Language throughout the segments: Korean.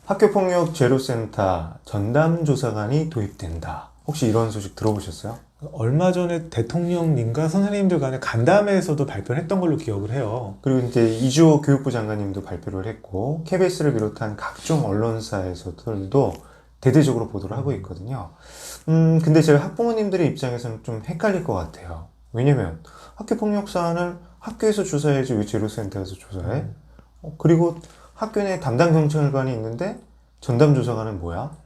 학교폭력 제로센터 전담조사관이 도입된다. 혹시 이런 소식 들어보셨어요? 얼마 전에 대통령님과 선생님들 간의 간담회에서도 발표를 했던 걸로 기억을 해요. 그리고 이제 이주호 교육부 장관님도 발표를 했고 KBS를 비롯한 각종 언론사에서들도 대대적으로 보도를 하고 있거든요. 근데 제가 학부모님들의 입장에서는 좀 헷갈릴 것 같아요. 왜냐면 학교폭력 사안을 학교에서 조사해야지 왜 제로센터에서 조사해? 그리고 학교 내 담당 경찰관이 있는데 전담조사관은 뭐야?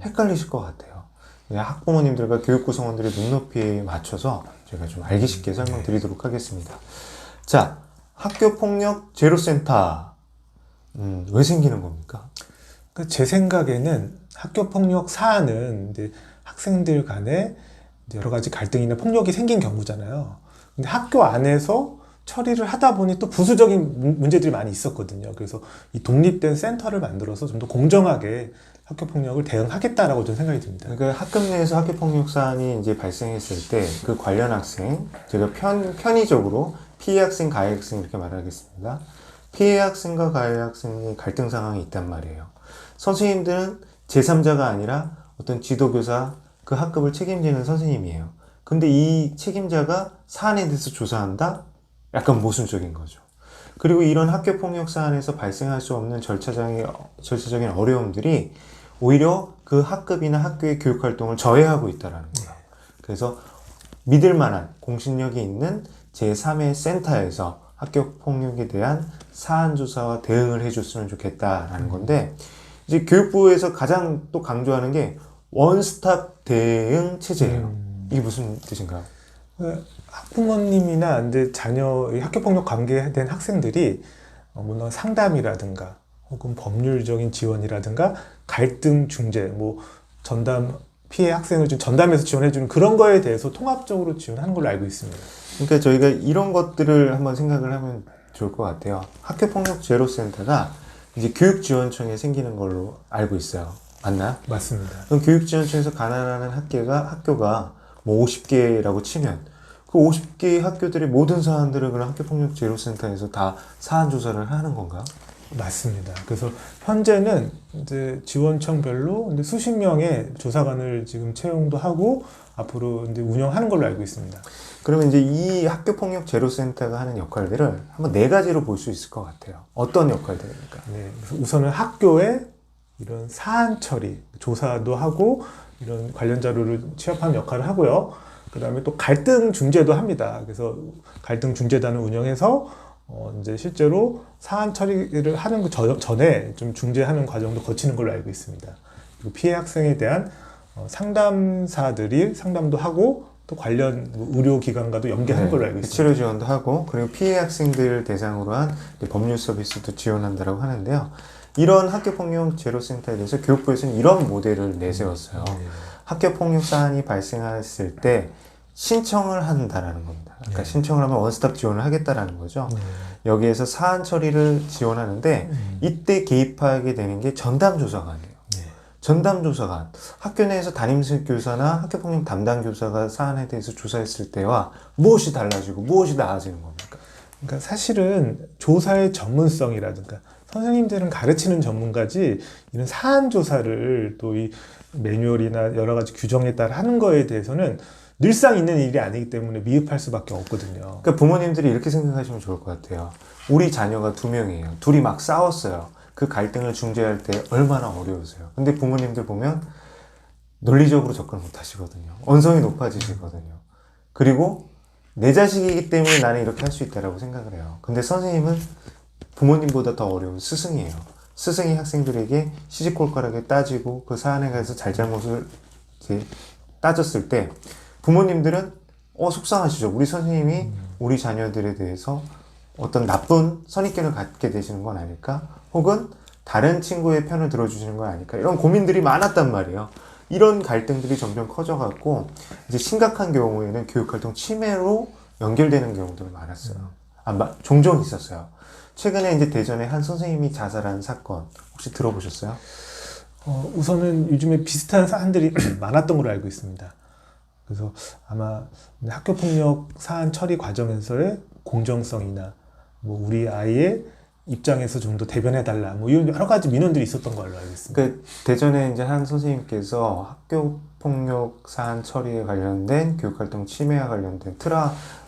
헷갈리실 것 같아요. 학부모님들과 교육구성원들의 눈높이에 맞춰서 제가 좀 알기 쉽게 설명드리도록 하겠습니다. 자, 학교폭력 제로센터 왜 생기는 겁니까? 제 생각에는 학교폭력 사안은 이제 학생들 간에 이제 여러 가지 갈등이나 폭력이 생긴 경우잖아요. 근데 학교 안에서 처리를 하다 보니 또 부수적인 문제들이 많이 있었거든요. 그래서 이 독립된 센터를 만들어서 좀 더 공정하게 학교폭력을 대응하겠다라고 저는 생각이 듭니다. 그러니까 학급 내에서 학교폭력 사안이 이제 발생했을 때 그 관련 학생, 제가 편의적으로 피해 학생, 가해 학생 이렇게 말하겠습니다. 피해 학생과 가해 학생의 갈등 상황이 있단 말이에요. 선생님들은 제3자가 아니라 어떤 지도교사, 그 학급을 책임지는 선생님이에요. 근데 이 책임자가 사안에 대해서 조사한다? 약간 모순적인 거죠. 그리고 이런 학교폭력 사안에서 발생할 수 없는 절차적인 어려움들이 오히려 그 학급이나 학교의 교육활동을 저해하고 있다는 거예요. 그래서 믿을 만한 공신력이 있는 제3의 센터에서 학교폭력에 대한 사안조사와 대응을 해줬으면 좋겠다라는 건데, 이제 교육부에서 가장 또 강조하는 게 원스톱 대응 체제예요. 이게 무슨 뜻인가요? 학부모님이나 이제 자녀의 학교폭력 관계된 학생들이 물론 상담이라든가 혹은 법률적인 지원이라든가 갈등 중재, 뭐 전담 피해 학생을 좀 전담해서 지원해주는 그런 거에 대해서 통합적으로 지원하는 걸로 알고 있습니다. 그러니까 저희가 이런 것들을 한번 생각을 하면 좋을 것 같아요. 학교폭력 제로센터가 이제 교육지원청에 생기는 걸로 알고 있어요. 맞나요? 맞습니다. 그럼 교육지원청에서 관할하는 학교가 뭐 50개라고 치면 그 50개의 학교들의 모든 사안들을 그런 학교폭력 제로센터에서 다 사안 조사를 하는 건가요? 맞습니다. 그래서 현재는 이제 지원청별로 이제 수십 명의 조사관을 지금 채용도 하고 앞으로 이제 운영하는 걸로 알고 있습니다. 그러면 이제 이 학교폭력 제로센터가 하는 역할들을 한번 네 가지로 볼 수 있을 것 같아요. 어떤 역할들입니까? 네, 그래서 우선은 학교에 이런 사안 처리, 조사도 하고 이런 관련 자료를 취합하는 역할을 하고요. 그 다음에 또 갈등 중재도 합니다. 그래서 갈등 중재단을 운영해서 이제 실제로 사안 처리를 하는 그 전에 좀 중재하는 과정도 거치는 걸로 알고 있습니다. 그리고 피해 학생에 대한 상담사들이 상담도 하고 또 관련 의료기관과도 연계하는 걸로 알고 있습니다. 치료 지원도 하고 그리고 피해 학생들 대상으로 한 법률 서비스도 지원한다고 하는데요. 이런 학교폭력 제로센터에 대해서 교육부에서는 이런 모델을 내세웠어요. 학교폭력 사안이 발생했을 때 신청을 한다라는 겁니다. 그러니까 신청을 하면 원스톱 지원을 하겠다라는 거죠. 여기에서 사안 처리를 지원하는데 이때 개입하게 되는 게 전담조사관이에요. 전담조사관, 학교 내에서 담임교사나 학교폭력 담당 교사가 사안에 대해서 조사했을 때와 무엇이 달라지고 무엇이 나아지는 겁니까? 그러니까 사실은 조사의 전문성이라든가 선생님들은 가르치는 전문가지 이런 사안 조사를 또 이 매뉴얼이나 여러 가지 규정에 따라 하는 거에 대해서는 늘상 있는 일이 아니기 때문에 미흡할 수밖에 없거든요. 그러니까 부모님들이 이렇게 생각하시면 좋을 것 같아요. 우리 자녀가 두 명이에요. 둘이 막 싸웠어요. 그 갈등을 중재할 때 얼마나 어려우세요. 근데 부모님들 보면 논리적으로 접근 못 하시거든요. 언성이 높아지시거든요. 그리고 내 자식이기 때문에 나는 이렇게 할 수 있다라고 생각을 해요. 근데 선생님은 부모님보다 더 어려운 스승이에요. 스승이 학생들에게 시시콜콜하게 따지고 그 사안에 관해서 잘잘못을 이제 따졌을 때 부모님들은 속상하시죠. 우리 선생님이 우리 자녀들에 대해서 어떤 나쁜 선입견을 갖게 되시는 건 아닐까? 혹은 다른 친구의 편을 들어주시는 건 아닐까? 이런 고민들이 많았단 말이에요. 이런 갈등들이 점점 커져갖고 이제 심각한 경우에는 교육활동 침해로 연결되는 경우들이 많았어요. 종종 있었어요. 최근에 이제 대전에 한 선생님이 자살한 사건 혹시 들어보셨어요? 우선은 요즘에 비슷한 사안들이 많았던 걸로 알고 있습니다. 그래서 아마 학교폭력 사안 처리 과정에서의 공정성이나 뭐 우리 아이의 입장에서 좀 더 대변해달라 뭐 이런 여러 가지 민원들이 있었던 걸로 알고 있습니다. 그 대전에 이제 한 선생님께서 학교 폭력 사안 처리에 관련된 교육활동 침해와 관련된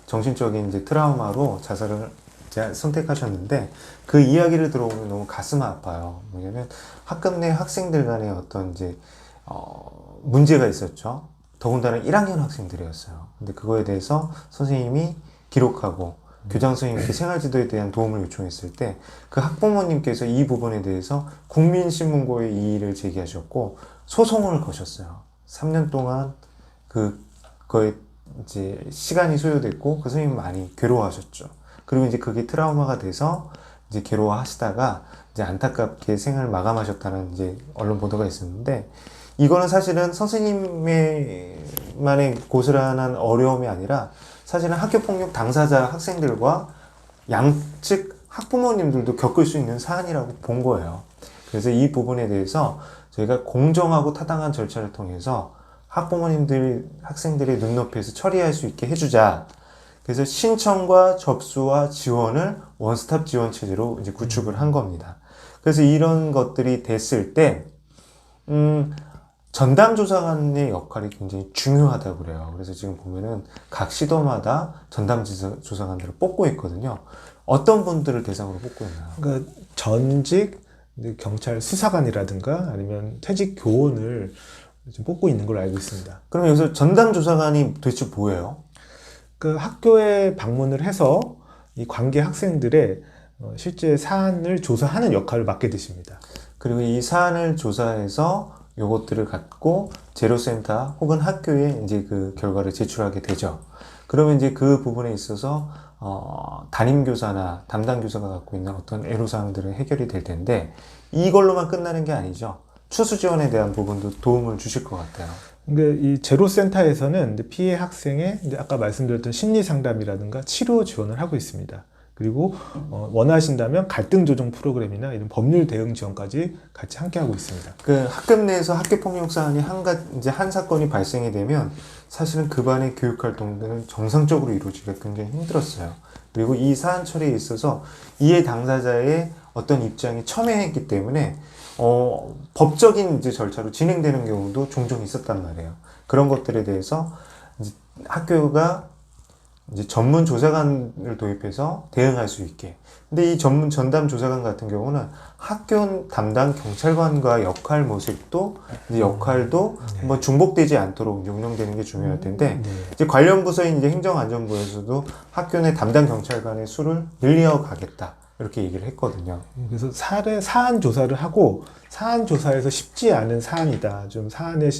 정신적인 이제 트라우마로 자살을 이제 선택하셨는데 그 이야기를 들어보면 너무 가슴 아파요. 뭐냐면 학급 내 학생들 간에 어떤 이제 문제가 있었죠. 더군다나 1학년 학생들이었어요. 근데 그거에 대해서 선생님이 기록하고 교장 선생님께 생활지도에 대한 도움을 요청했을 때 그 학부모님께서 이 부분에 대해서 국민신문고에 이의를 제기하셨고 소송을 거셨어요. 3년 동안 그거에 이제 시간이 소요됐고 그 선생님 많이 괴로워하셨죠. 그리고 이제 그게 트라우마가 돼서 이제 괴로워하시다가 이제 안타깝게 생을 마감하셨다는 이제 언론 보도가 있었는데 이거는 사실은 선생님만의 고스란한 어려움이 아니라 사실은 학교폭력 당사자 학생들과 양측 학부모님들도 겪을 수 있는 사안이라고 본 거예요. 그래서 이 부분에 대해서 저희가 공정하고 타당한 절차를 통해서 학생들의 눈높이에서 처리할 수 있게 해주자. 그래서 신청과 접수와 지원을 원스톱 지원 체제로 이제 구축을 한 겁니다. 그래서 이런 것들이 됐을 때, 전담조사관의 역할이 굉장히 중요하다고 그래요. 그래서 지금 보면은 각 시도마다 전담조사관들을 뽑고 있거든요. 어떤 분들을 대상으로 뽑고 있나요? 그러니까 전직 경찰 수사관이라든가 아니면 퇴직 교원을 좀 뽑고 있는 걸로 알고 있습니다. 그럼 여기서 전담조사관이 도대체 뭐예요? 그 학교에 방문을 해서 이 관계 학생들의 실제 사안을 조사하는 역할을 맡게 되십니다. 그리고 이 사안을 조사해서 요것들을 갖고 제로센터 혹은 학교에 이제 그 결과를 제출하게 되죠. 그러면 이제 그 부분에 있어서 담임교사나 담당교사가 갖고 있는 어떤 애로사항들은 해결이 될 텐데 이걸로만 끝나는 게 아니죠. 추수 지원에 대한 부분도 도움을 주실 것 같아요. 근데 이 제로센터에서는 피해 학생의 이제 아까 말씀드렸던 심리 상담이라든가 치료 지원을 하고 있습니다. 그리고 원하신다면 갈등 조정 프로그램이나 이런 법률 대응 지원까지 같이 함께 하고 있습니다. 그 학급 내에서 학교 폭력 사안이 이제 한 사건이 발생이 되면 사실은 그 반의 교육 활동들은 정상적으로 이루어지기가 굉장히 힘들었어요. 그리고 이 사안 처리에 있어서 이해 당사자의 어떤 입장이 첨예했기 때문에 법적인 이제 절차로 진행되는 경우도 종종 있었단 말이에요. 그런 것들에 대해서 이제 학교가 이제 전문 조사관을 도입해서 대응할 수 있게. 근데 이 전문 전담 조사관 같은 경우는 학교 담당 경찰관과 역할 모습도 이제 역할도 한번 중복되지 않도록 운영되는 게 중요할 텐데 이제 관련 부서인 이제 행정안전부에서도 학교 내 담당 경찰관의 수를 늘려 가겠다. 이렇게 얘기를 했거든요. 그래서 사안 조사를 하고 사안 조사에서 쉽지 않은 사안이다. 좀 사안의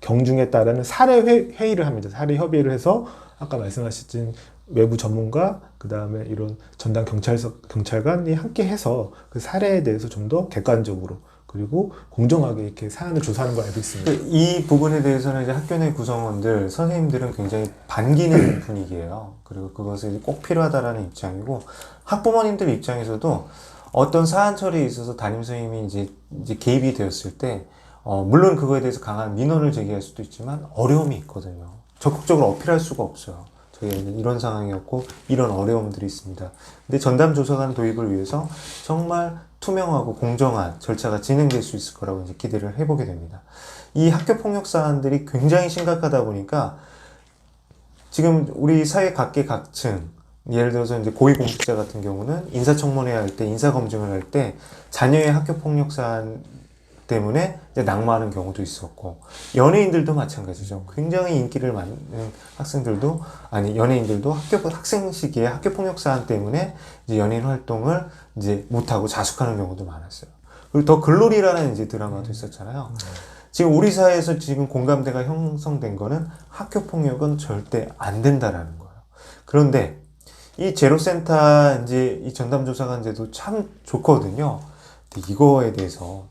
경중에 따른 사례 회의를 합니다. 사례 협의를 해서 아까 말씀하신 외부 전문가, 그 다음에 이런 전담 경찰관이 함께 해서 그 사례에 대해서 좀 더 객관적으로 그리고 공정하게 이렇게 사안을 조사하는 걸 알고 있습니다. 이 부분에 대해서는 이제 학교 내 구성원들, 선생님들은 굉장히 반기는 분위기예요. 그리고 그것이 꼭 필요하다라는 입장이고, 학부모님들 입장에서도 어떤 사안 처리에 있어서 담임 선생님이 이제 개입이 되었을 때, 물론 그거에 대해서 강한 민원을 제기할 수도 있지만 어려움이 있거든요. 적극적으로 어필할 수가 없어요. 저희는 이런 상황이었고 이런 어려움들이 있습니다. 근데 전담조사관 도입을 위해서 정말 투명하고 공정한 절차가 진행될 수 있을 거라고 이제 기대를 해보게 됩니다. 이 학교 폭력 사안들이 굉장히 심각하다 보니까 지금 우리 사회 각계각층 예를 들어서 이제 고위공직자 같은 경우는 인사청문회 할 때 인사검증을 할 때 자녀의 학교 폭력 사안 때문에 이제 낙마하는 경우도 있었고 연예인들도 마찬가지죠. 굉장히 인기를 많은 학생들도 연예인들도 학생 시기에 학교 폭력 사안 때문에 이제 연예인 활동을 이제 못하고 자숙하는 경우도 많았어요. 그리고 더 글로리라는 이제 드라마도 있었잖아요. 지금 우리 사회에서 지금 공감대가 형성된 거는 학교 폭력은 절대 안 된다라는 거예요. 그런데 이 제로센터 이제 이 전담조사관 제도 참 좋거든요. 근데 이거에 대해서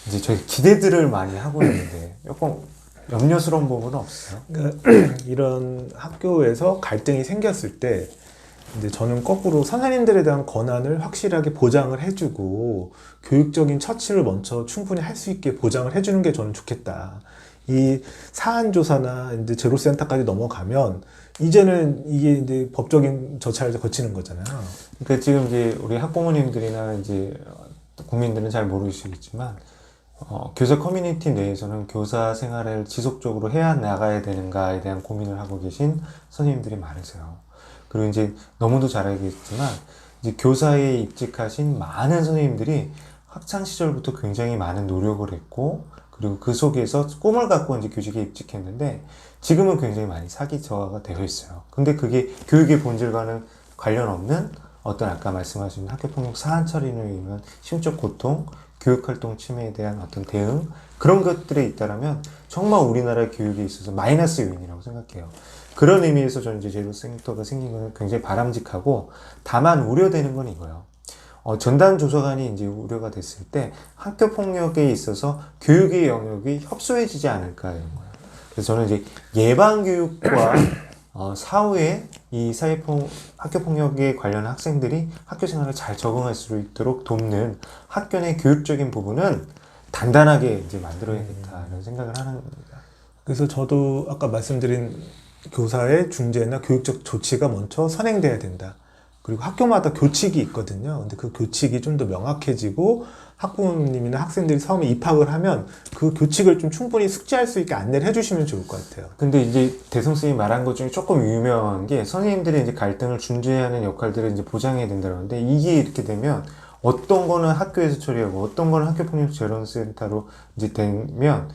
이제 저희 기대들을 많이 하고 있는데 조금 염려스러운 부분은 없어요. 그러니까 이런 학교에서 갈등이 생겼을 때 이제 저는 거꾸로 선생님들에 대한 권한을 확실하게 보장을 해주고 교육적인 처치를 먼저 충분히 할 수 있게 보장을 해주는 게 저는 좋겠다. 이 사안 조사나 이제 제로센터까지 넘어가면 이제는 이게 이제 법적인 절차를 거치는 거잖아요. 그러니까 지금 이제 우리 학부모님들이나 이제 국민들은 잘 모르시겠지만 교사 커뮤니티 내에서는 교사 생활을 지속적으로 해야 나가야 되는가에 대한 고민을 하고 계신 선생님들이 많으세요. 그리고 이제 너무도 잘 알겠지만 이제 교사에 입직하신 많은 선생님들이 학창 시절부터 굉장히 많은 노력을 했고 그리고 그 속에서 꿈을 갖고 이제 교직에 입직했는데 지금은 굉장히 많이 사기저하가 되어 있어요. 근데 그게 교육의 본질과는 관련 없는 어떤 아까 말씀하신 학교폭력 사안 처리로 인한 심적 고통, 교육활동 침해에 대한 어떤 대응 그런 것들에 잇따르면 정말 우리나라 교육에 있어서 마이너스 요인이라고 생각해요. 그런 의미에서 저는 이제 제로센터가 생긴 건 굉장히 바람직하고 다만 우려되는 건 이거예요. 전담 조사관이 이제 우려가 됐을 때 학교 폭력에 있어서 교육의 영역이 협소해지지 않을까 이런 거예요. 그래서 저는 이제 예방 교육과 사후에 이 학교 폭력에 관련 학생들이 학교 생활에 잘 적응할 수 있도록 돕는 학교 내 교육적인 부분은 단단하게 이제 만들어야겠다 이런 생각을 하는 겁니다. 그래서 저도 아까 말씀드린 교사의 중재나 교육적 조치가 먼저 선행돼야 된다. 그리고 학교마다 교칙이 있거든요. 근데 그 교칙이 좀 더 명확해지고 학부모님이나 학생들이 처음에 입학을 하면 그 교칙을 좀 충분히 숙지할 수 있게 안내를 해주시면 좋을 것 같아요. 근데 이제 대성 선생님이 말한 것 중에 조금 유명한 게 선생님들이 이제 갈등을 중재하는 역할들을 이제 보장해야 된다고 하는데 이게 이렇게 되면 어떤 거는 학교에서 처리하고 어떤 거는 학교폭력 재론센터로 이제 되면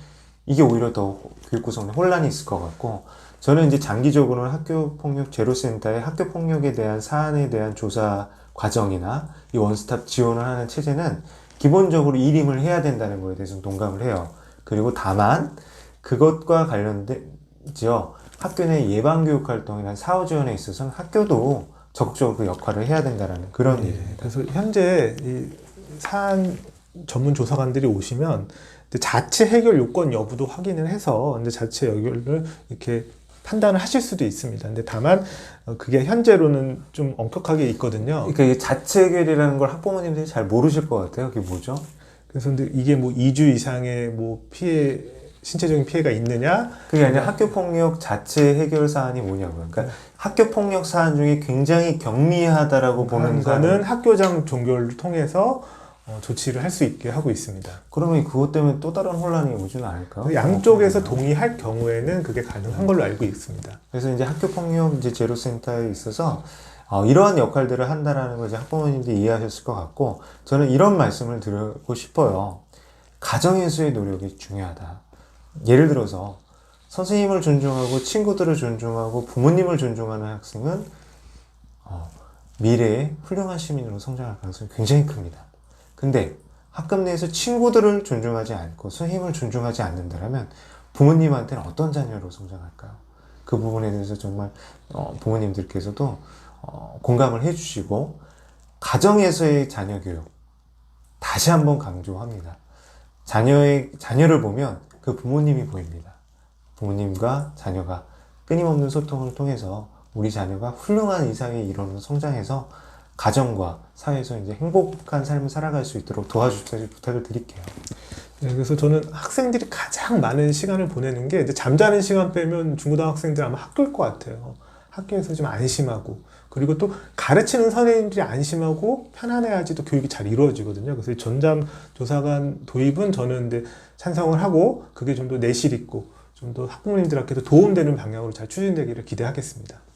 이게 오히려 더 교육 구성에 혼란이 있을 것 같고 저는 이제 장기적으로는 학교폭력 제로센터의 학교폭력에 대한 사안에 대한 조사 과정이나 이 원스톱 지원을 하는 체제는 기본적으로 일임을 해야 된다는 거에 대해서 동감을 해요. 그리고 다만 그것과 관련되죠. 학교 내 예방교육 활동이나 사후 지원에 있어서는 학교도 적극적으로 그 역할을 해야 된다는 그런 얘기입니다. 그래서 현재 이 사안 전문 조사관들이 오시면 자체 해결 요건 여부도 확인을 해서 근데 자체 해결을 이렇게 판단을 하실 수도 있습니다. 근데 다만 그게 현재로는 좀 엄격하게 있거든요. 그러니까 이 자체 해결이라는 걸 학부모님들이 잘 모르실 것 같아요. 그게 뭐죠? 그래서 근데 이게 뭐 2주 이상의 뭐 피해, 신체적인 피해가 있느냐? 그게 아니라 학교폭력 자체 해결 사안이 뭐냐고요. 그러니까 학교폭력 사안 중에 굉장히 경미하다라고 보는 거는 학교장 종결을 통해서 조치를 할 수 있게 하고 있습니다. 그러면 그것 때문에 또 다른 혼란이 오지는 않을까요? 양쪽에서 동의할 경우에는 그게 가능한 걸로 알고 있습니다. 그래서 이제 학교폭력 이제 제로센터에 있어서 이러한 역할들을 한다라는 걸 이제 학부모님들이 이해하셨을 것 같고 저는 이런 말씀을 드리고 싶어요. 가정에서의 노력이 중요하다. 예를 들어서 선생님을 존중하고 친구들을 존중하고 부모님을 존중하는 학생은 미래에 훌륭한 시민으로 성장할 가능성이 굉장히 큽니다. 근데 학급 내에서 친구들을 존중하지 않고 선생님을 존중하지 않는다면 부모님한테는 어떤 자녀로 성장할까요? 그 부분에 대해서 정말 부모님들께서도 공감을 해주시고 가정에서의 자녀 교육 다시 한번 강조합니다. 자녀를 보면 그 부모님이 보입니다. 부모님과 자녀가 끊임없는 소통을 통해서 우리 자녀가 훌륭한 이상의 이론으로 성장해서 가정과 사회에서 이제 행복한 삶을 살아갈 수 있도록 도와주시길 부탁을 드릴게요. 네, 그래서 저는 학생들이 가장 많은 시간을 보내는 게 이제 잠자는 시간 빼면 중고등학생들 아마 학교일 것 같아요. 학교에서 좀 안심하고 그리고 또 가르치는 선생님들이 안심하고 편안해야지 또 교육이 잘 이루어지거든요. 그래서 전담 조사관 도입은 저는 이제 찬성을 하고 그게 좀 더 내실 있고 좀 더 학부모님들한테도 도움되는 방향으로 잘 추진되기를 기대하겠습니다.